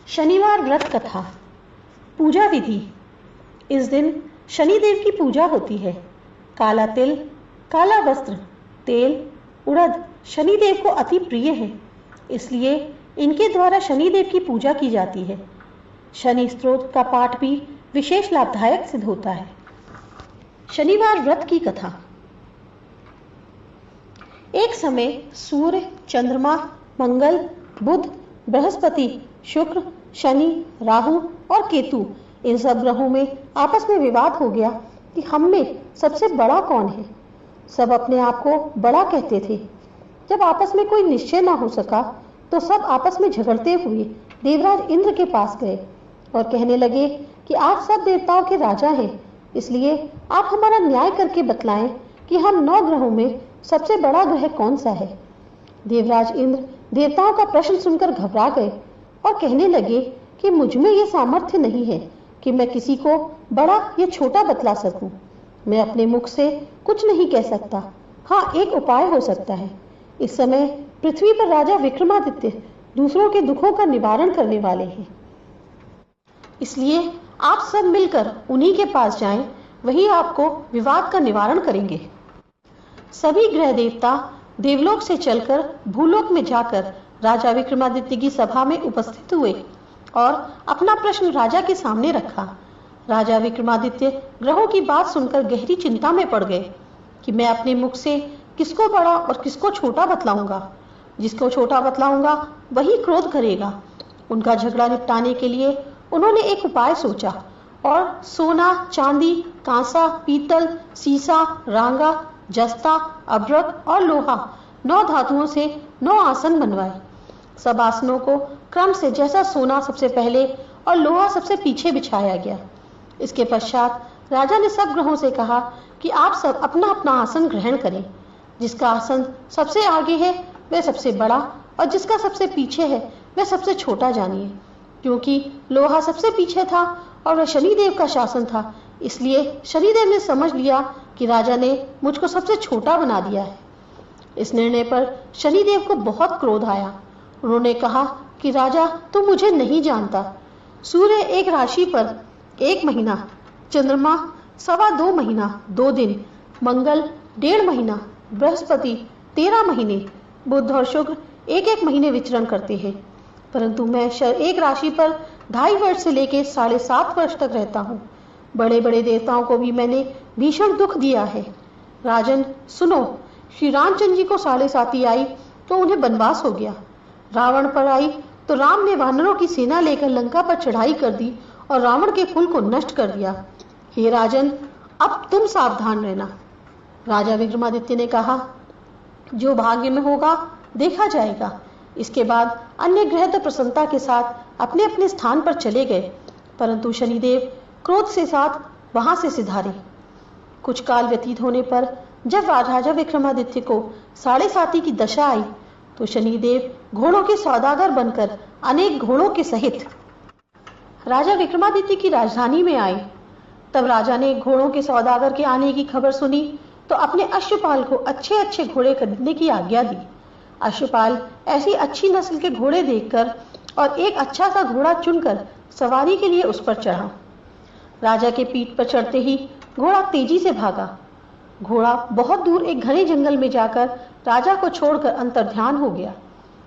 शनिवार व्रत कथा। पूजा विधि। इस दिन शनिदेव की पूजा होती है। काला तिल, काला वस्त्र, तेल, उड़द शनिदेव को अति प्रिय है, इसलिए इनके द्वारा शनिदेव की पूजा की जाती है। शनि स्तोत्र का पाठ भी विशेष लाभदायक सिद्ध होता है। शनिवार व्रत की कथा। एक समय सूर्य, चंद्रमा, मंगल, बुध, बृहस्पति, शुक्र, शनि, राहु और केतु इन सब ग्रहों में आपस में विवाद हो गया कि हम में सबसे बड़ा कौन है। सब अपने आप को बड़ा कहते थे। जब आपस में कोई निश्चय ना हो सका तो सब आपस में झगड़ते हुए देवराज इंद्र के पास गए और कहने लगे कि आप सब देवताओं के राजा हैं, इसलिए आप हमारा न्याय करके बतलाएं कि हम 9 ग्रहों में सबसे बड़ा ग्रह कौन सा है। देवराज इंद्र देवताओं का प्रश्न सुनकर घबरा गए और कहने लगे कि मुझ में ये सामर्थ्य नहीं है कि मैं किसी को बड़ा या छोटा बतला सकूं। मैं अपने मुख से कुछ नहीं कह सकता। हाँ, एक उपाय हो सकता है। इस समय पृथ्वी पर राजा विक्रमादित्य दूसरों के दुखों का निवारण करने वाले हैं, इसलिए आप सब मिलकर उन्हीं के पास जाएं, वही आपको विवाद का निवारण करेंगे। सभी ग्रह देवता देवलोक से चलकर भूलोक में जाकर राजा विक्रमादित्य की सभा में उपस्थित हुए और अपना प्रश्न राजा के सामने रखा। राजा विक्रमादित्य ग्रहों की बात सुनकर गहरी चिंता में पड़ गए कि मैं अपने मुख से किसको बड़ा और किसको छोटा बतलाऊंगा। जिसको छोटा बतलाऊंगा वही क्रोध करेगा। उनका झगड़ा निपटाने के लिए उन्होंने एक उपाय सोचा और सोना, चांदी, कांसा, पीतल, सीसा, रांगा, जस्ता, अभ्रक और लोहा 9 धातुओं से 9 आसन बनवाए। सब आसनों को क्रम से जैसा सोना सबसे पहले और लोहा सबसे पीछे बिछाया गया। इसके पश्चात राजा ने सब ग्रहों से कहा कि आप सब अपना अपना आसन ग्रहण करें। जिसका आसन सबसे आगे है वह सबसे बड़ा और जिसका सबसे पीछे है वह सबसे छोटा जानिए। क्योंकि लोहा सबसे पीछे था और वह शनिदेव का शासन था, इसलिए शनिदेव ने समझ लिया कि राजा ने मुझको सबसे छोटा बना दिया है। इस निर्णय पर शनिदेव को बहुत क्रोध आया। उन्होंने कहा कि राजा, तू मुझे नहीं जानता। सूर्य एक राशि पर 1 महीना, चंद्रमा 2.25 महीना 2 दिन, मंगल 1.5 महीना, बृहस्पति 13 महीने, बुध और शुक्र 1-1 महीने विचरण करते हैं, परंतु मैं एक राशि पर 2.5 वर्ष से लेकर 7.5 वर्ष तक रहता हूँ। बड़े बड़े देवताओं को भी मैंने भीषण दुख दिया है। राजन सुनो, श्री रामचंद्र जी को 7.5 आई तो उन्हें वनवास हो गया। रावण पर आई तो राम ने वानरों की सेना लेकर लंका पर चढ़ाई कर दी और रावण के कुल को नष्ट कर दिया। हे राजन, अब तुम सावधान रहना। राजा विक्रमादित्य ने कहा, जो भाग्य में होगा देखा जाएगा। इसके बाद अन्य ग्रह तो प्रसन्नता के साथ अपने अपने स्थान पर चले गए, परंतु शनिदेव क्रोध से साथ वहां से सिधारे। कुछ काल व्यतीत होने पर जब राजा विक्रमादित्य को 7.5 की दशा आई तो शनिदेव घोड़ों के सौदागर बनकर अनेक घोड़ों के सहित राजा विक्रमादित्य की राजधानी में आए। तब राजा ने घोड़ों के सौदागर के आने की खबर सुनी तो अपने अश्वपाल को अच्छे अच्छे घोड़े खरीदने की आज्ञा दी। अश्वपाल ऐसी अच्छी नस्ल के घोड़े देखकर और एक अच्छा सा घोड़ा चुनकर सवारी के लिए उस पर चढ़ा। राजा के पीठ पर चढ़ते ही घोड़ा तेजी से भागा। घोड़ा बहुत दूर एक घने जंगल में जाकर राजा को छोड़कर अंतर्ध्यान हो गया।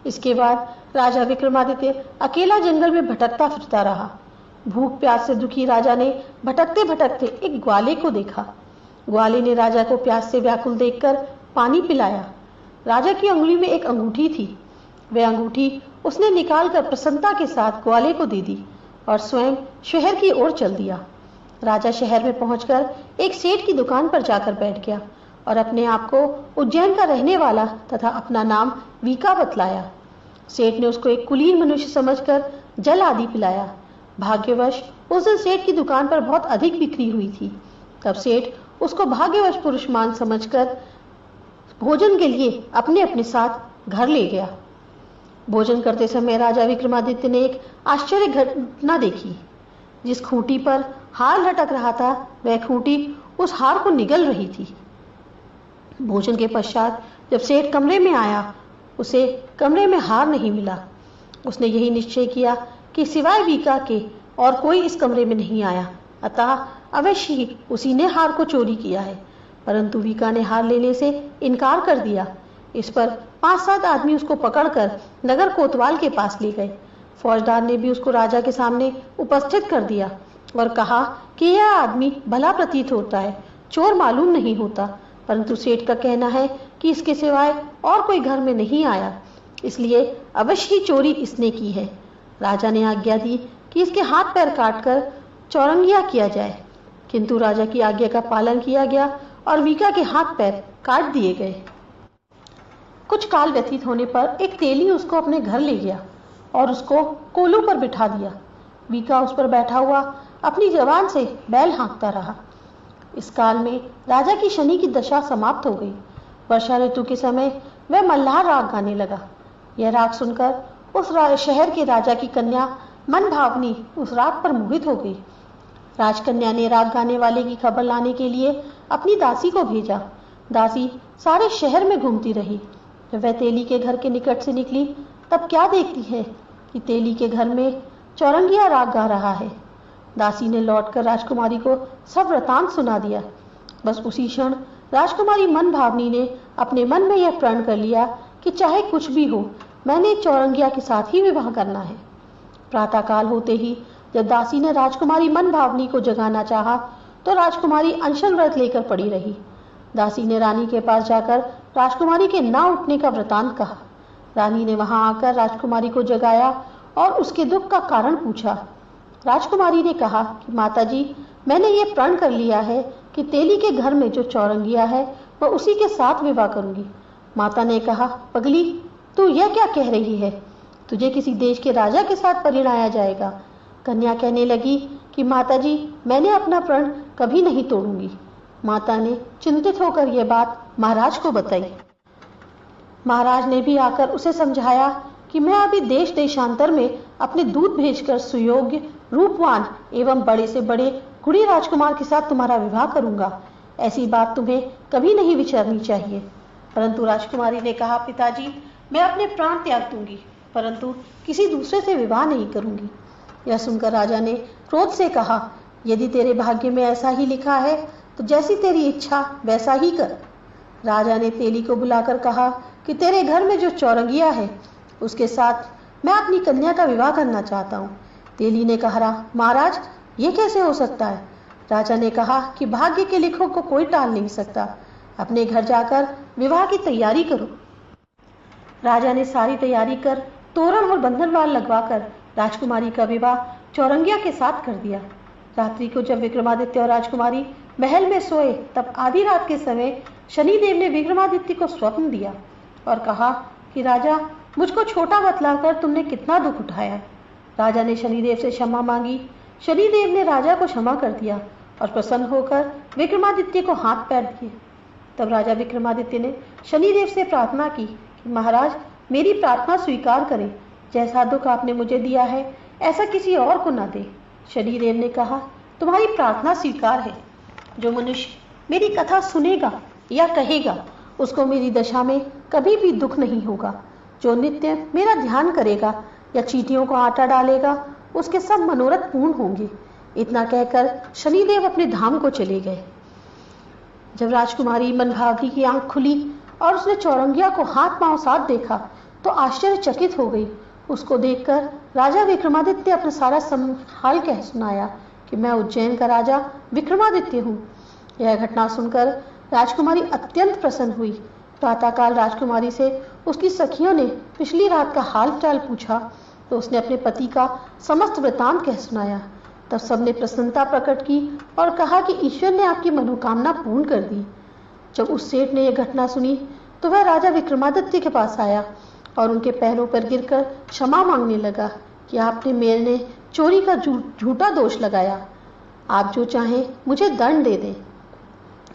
इसके बाद राजा विक्रमादित्य अकेला जंगल में भटकता फिरता रहा। भूख प्यास से दुखी राजा ने भटकते भटकते एक ग्वाले को देखा। ग्वाले ने राजा को प्यास से व्याकुल देखकर पानी पिलाया। राजा की अंगुली में एक अंगूठी थी। वह अंगूठी उसने निकालकर प्रसन्नता के साथ ग्वाले को दे दी और स्वयं शहर की ओर चल दिया। राजा शहर में पहुंचकर एक सेठ की दुकान पर जाकर बैठ गया और अपने आप को उज्जैन का रहने वाला तथा अपना नाम वीका बतलाया। सेठ ने उसको एक कुलीन मनुष्य समझकर जल आदि पिलाया। भाग्यवश उस दिन सेठ की दुकान पर बहुत अधिक बिक्री हुई थी। तब सेठ उसको भाग्यवश पुरुषमान समझकर भोजन के लिए अपने अपने साथ घर ले गया। भोजन करते समय राजा विक्रमादित्य ने एक आश्चर्य घटना देखी। जिस खूंटी पर हार लटक रहा था वह खूंटी उस हार को निगल रही थी। भोजन के पश्चात जब सेठ कमरे में आया, उसे कमरे में हार नहीं मिला। उसने यही निश्चय किया कि सिवाय वीका के और कोई इस कमरे में नहीं आया, अतः अवश्य ही उसी ने हार को चोरी किया है। परंतु वीका ने हार लेने से इनकार कर दिया। इस पर 5-7 आदमी उसको पकड़कर नगर कोतवाल के पास ले गए। फौजदार ने भी उसको राजा के सामने उपस्थित कर दिया और कहा कि यह आदमी भला प्रतीत होता है, चोर मालूम नहीं होता, परंतु सेठ का कहना है कि इसके सिवाय और कोई घर में नहीं आया, इसलिए अवश्य ही चोरी इसने की है। राजा ने आज्ञा दी कि इसके हाथ पैर काटकर चौरंगिया किया जाए, किंतु राजा की आज्ञा का पालन किया गया और वीका के हाथ पैर काट दिए गए। कुछ काल व्यतीत होने पर एक तेली उसको अपने घर ले गया और उसको कोलू पर बिठा दिया। वीका उस पर बैठा हुआ अपनी जबान से बैल हाँकता रहा। इस काल में राजा की शनि की दशा समाप्त हो गई। वर्षा ऋतु के समय वह मल्हार राग गाने लगा। यह राग सुनकर उस शहर के राजा की कन्या मन भावनी उस राग पर मोहित हो गई। राजकन्या ने राग गाने वाले की खबर लाने के लिए अपनी दासी को भेजा। दासी सारे शहर में घूमती रही। जब वह तेली के घर के निकट से निकली तब क्या देखती है कि तेली के घर में चौरंगिया राग गा रहा है। दासी ने लौटकर राजकुमारी को सब वृतांत सुना दिया। बस उसी क्षण राजकुमारी मन भावनी ने अपने मन में यह प्रण कर लिया कि चाहे कुछ भी हो, मैंने चौरंगिया के साथ ही विवाह करना है। प्रातःकाल होते ही जब दासी ने राजकुमारी मन भावनी को जगाना चाहा तो राजकुमारी अनशन व्रत लेकर पड़ी रही। दासी ने रानी के पास जाकर राजकुमारी के ना उठने का वृतांत कहा। रानी ने वहां आकर राजकुमारी को जगाया और उसके दुख का कारण पूछा। राजकुमारी ने कहा कि माताजी, मैंने ये प्रण कर लिया है कि तेली के घर में जो चौरंगिया है वह उसी के साथ विवाह करूंगी। माता ने कहा, पगली, तू यह क्या कह रही है? तुझे किसी देश के राजा के साथ परिणाया जाएगा। कन्या कहने लगी कि माताजी, मैंने अपना प्रण कभी नहीं तोड़ूंगी। माता ने चिंतित होकर यह बात महाराज को बताई। महाराज ने भी आकर उसे समझाया कि मैं अभी देश देशांतर में अपने दूत भेजकर सुयोग्य, रूपवान एवं बड़े से बड़े कुड़ी राजकुमार के साथ तुम्हारा विवाह करूंगा। ऐसी बात तुम्हें कभी नहीं विचारनी चाहिए। परंतु राजकुमारी ने कहा, पिताजी, मैं अपने प्राण त्याग दूंगी, परंतु किसी दूसरे से विवाह नहीं करूंगी। यह सुनकर राजा ने क्रोध से कहा, यदि तेरे भाग्य में ऐसा ही लिखा है तो जैसी तेरी इच्छा वैसा ही कर। राजा ने तेली को बुलाकर कहा कि तेरे घर में जो चौरंगिया है उसके साथ मैं अपनी कन्या का विवाह करना चाहता हूँ। तेली ने कहा, महाराज, ये कैसे हो सकता है? राजा ने कहा कि भाग्य के लिखों को कोई टाल नहीं सकता। अपने घर जाकर विवाह की तैयारी करो। राजा ने सारी तैयारी कर तोरण और बंधनवाल लगवाकर राजकुमारी का विवाह चौरंगिया के साथ कर दिया। रात्रि को जब विक्रमादित्य और राजकुमारी महल में सोए तब आधी रात के समय शनिदेव ने विक्रमादित्य को स्वप्न दिया और कहा कि राजा, मुझको छोटा बतलाकर तुमने कितना दुख उठाया। राजा ने शनिदेव से क्षमा मांगी। शनिदेव ने राजा को क्षमा कर दिया और प्रसन्न होकर विक्रमादित्य को हाथ पैर दिए। तब राजा विक्रमादित्य ने शनिदेव से प्रार्थना की कि महाराज, मेरी प्रार्थना स्वीकार करें। जैसा दुख आपने मुझे दिया है ऐसा किसी और को न दे। शनिदेव ने कहा, तुम्हारी प्रार्थना स्वीकार है। जो मनुष्य मेरी कथा सुनेगा या कहेगा उसको मेरी दशा में कभी भी दुख नहीं होगा। जो नित्य मेरा ध्यान करेगा या चींटियों को आटा डालेगा उसके सब मनोरथ पूर्ण होंगे। इतना कहकर शनिदेव अपने धाम को चले गए। जब राजकुमारी मनभावनी की आंख खुली और उसने चौरंगिया को हाथ पांव साथ देखा तो आश्चर्यचकित हो गई। उसको देखकर राजा विक्रमादित्य अपना सारा हाल कह सुनाया कि मैं उज्जैन का राजा विक्रमादित्य हूँ। यह घटना सुनकर राजकुमारी अत्यंत प्रसन्न हुई। प्रातःकाल राजकुमारी से उसकी सखियों ने पिछली रात का हाल चाल पूछा तो उसने अपने पति का समस्त वृतांत कह सुनाया। तब सबने प्रसन्नता प्रकट की और कहा कि ईश्वर ने आपकी मनोकामना पूर्ण कर दी। जब उस सेठ ने यह घटना सुनी तो वह राजा विक्रमादित्य के पास आया और उनके पैरों पर गिरकर क्षमा मांगने लगा कि आपने मेरे चोरी का झूठा दोष लगाया। आप जो चाहें मुझे दंड दे दें।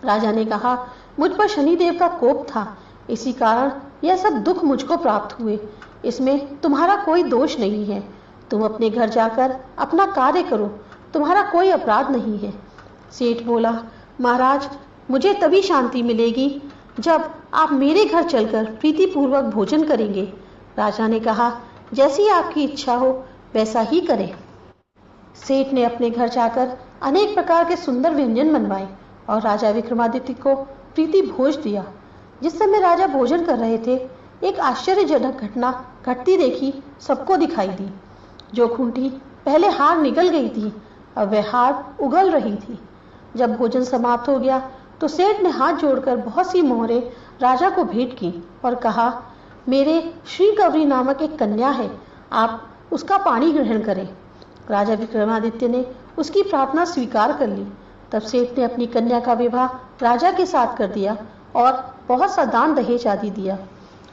राजा ने कहा, मुझ पर शनिदेव का कोप था, इसी कारण यह सब दुख मुझको प्राप्त हुए। इसमें तुम्हारा कोई दोष नहीं है। तुम अपने घर जाकर अपना कार्य करो, तुम्हारा कोई अपराध नहीं है। सेठ बोला, महाराज, मुझे तभी शांति मिलेगी जब आप मेरे घर चलकर प्रीतिपूर्वक भोजन करेंगे। राजा ने कहा, जैसी आपकी इच्छा हो, वैसा ही करे। सेठ ने अपने घर जाकर अनेक प्रकार के सुंदर व्यंजन बनवाए और राजा विक्रमादित्य को प्रीति भोज दिया। जिस समय राजा भोजन कर रहे थे, एक आश्चर्यजनक घटना घटती देखी सबको दिखाई दी। जो खूंटी पहले हार निगल गई थी, अब वह हार उगल रही थी। जब भोजन समाप्त हो गया तो सेठ ने हाथ जोड़कर बहुत सी मोहरें राजा को भेंट की और कहा, मेरे श्री गौरी नामक एक कन्या है, आप उसका पानी ग्रहण करें। राजा विक्रमादित्य ने उसकी प्रार्थना स्वीकार कर ली। तब सेठ ने अपनी कन्या का विवाह राजा के साथ कर दिया और बहुत सा दान दहेज आदि दिया।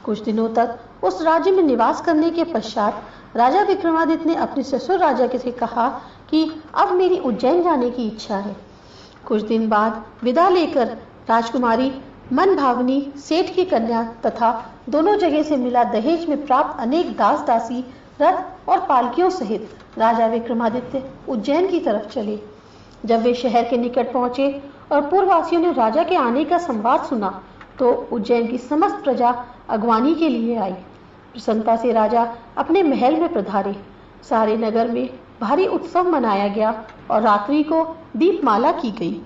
कुछ दिनों तक उस राज्य में निवास करने के पश्चात राजा विक्रमादित्य ने अपने ससुर राजा से कहा कि अब मेरी उज्जैन जाने की इच्छा है। कुछ दिन बाद विदा लेकर राजकुमारी मन भावनी सेठ की कन्या तथा दोनों जगह से मिला दहेज में प्राप्त अनेक दास दासी, रथ और पालकियों सहित राजा विक्रमादित्य उज्जैन की तरफ चले। जब वे शहर के निकट पहुंचे और पूर्ववासियों ने राजा के आने का संवाद सुना तो उज्जैन की समस्त प्रजा अगवानी के लिए आई। प्रसन्नता से राजा अपने महल में पधारे। सारे नगर में भारी उत्सव मनाया गया और रात्रि को दीपमाला की गई।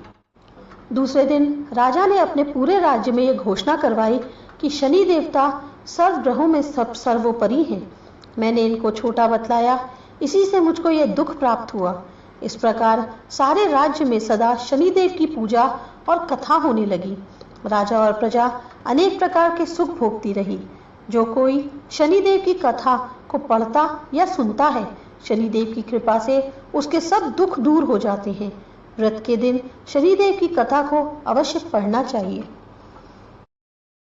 दूसरे दिन राजा ने अपने पूरे राज्य में यह घोषणा करवाई कि शनि देवता सर्व ग्रहों में सब सर्वोपरि हैं। मैंने इनको छोटा बतलाया, इसी से मुझको यह दुख प्राप्त हुआ। इस प्रकार सारे राज्य में सदा शनिदेव की पूजा और कथा होने लगी। राजा और प्रजा अनेक प्रकार के सुख भोगती रही। जो कोई शनिदेव की कथा को पढ़ता या सुनता है, शनिदेव की कृपा से उसके सब दुख दूर हो जाते हैं। व्रत के दिन शनिदेव की कथा को अवश्य पढ़ना चाहिए।